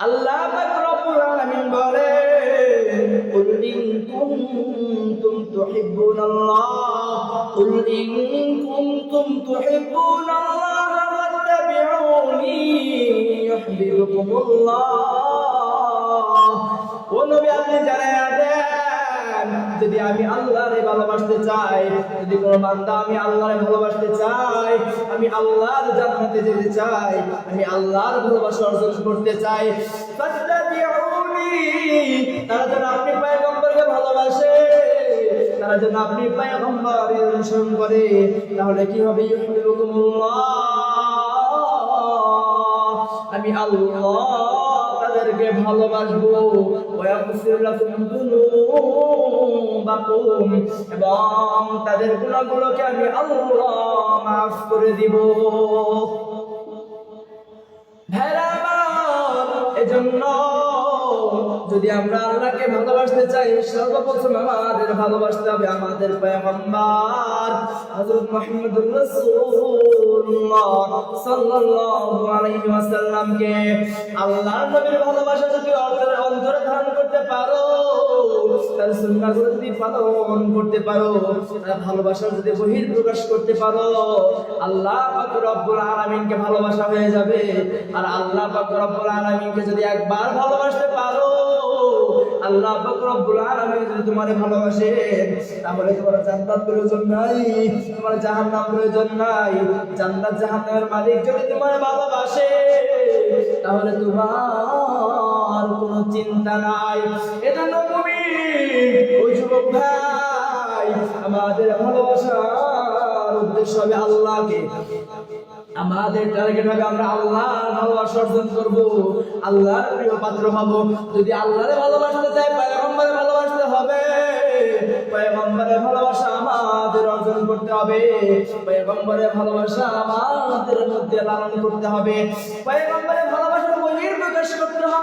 আল্লাহ পাক রব্বুল আলামিন বলে কুল ইন কুনতুম তুহিব্বুনাল্লাহ কুল ইন কুনতুম তুহিব্বুনাল্লাহ ফাত্তাবিউনি ইউহিব্বুকুমুল্লাহ। ও নবী আপনি জানায়া দেন যদি আমি আল্লাহরে ভালোবাসতে চাই, যদি কোনো বান্দা আমি আল্লাহরে ভালোবাসতে চাই, আমি আল্লাহর জান্নাতে যেতে চাই, আমি আল্লাহর ভালোবাসা অর্জন করতে চাই, ফাত্তাবিউনি তারা যেন আপনি পয়গম্বরকে ভালোবাসে, তারা যেন আপনি পয়গম্বরের অনুসরণ করে, তাহলে কি হবে? ইউহিব্বুকুমুল্লাহ, আমি আল্লাহ তাদেরকে ভালোবাসবো। ওয়াগফির লাকুম যুনুবাকুম, এবং তাদের গুনাহগুলোকে আমি আল্লাহ মাফ করে দিব। ভাইরা আমার, এজন্য যদি আমরা আল্লাহকে ভালোবাসতে চাই, সর্বপ্রথম আমাদের ভালোবাসতে হবে আমাদের পয়গম্বর হযরত মুহাম্মদুর রাসূলুল্লাহ সাল্লাল্লাহু আলাইহি ওয়াসাল্লামকে। আল্লাহর নবীর ভালোবাসা যদি অন্তরে ধারণ করতে পারো, তার সুন্নাহগুলো যদি পালন করতে পারো, তার ভালোবাসা যদি বহিঃপ্রকাশ করতে পারো, আল্লাহ পাক রব্বুল আলামিনকে ভালোবাসা হয়ে যাবে। আর আল্লাহ পাক রব্বুল আলামিনকে যদি একবার ভালোবাসতে পারো, আল্লাহ পাক রব্বুল আলামিন যদি তোমারে ভালোবাসে, তাহলে তোমার জান্নাত প্রয়োজন নাই, তোমার জাহান্নাম প্রয়োজন নাই। জান্নাত জাহান্নামের মালিক যদি তোমারে ভালোবাসে, তাহলে তোমার কোনো চিন্তা নাই। এজন্য মুমিন ওই যুবক ভাই, আমাদের ভালোবাসার উদ্দেশ্য হবে আল্লাহকে। আমাদের টার্গেট হবে আমরা আল্লাহর ভালোবাসা অর্জন করব, আল্লাহর প্রিয় পাত্র হব। যদি আল্লাহরে ভালোবাসতে চাই, পয়গম্বরের ভালোবাসতে হবে, পয়গম্বরের ভালোবাসা আমাদের অর্জন করতে হবে, পয়গম্বরের ভালোবাসা আমাদের মধ্যে লালন করতে হবে, পয়গম্বরের ভালোবাসা বহির্প্রকাশ করতে হবে।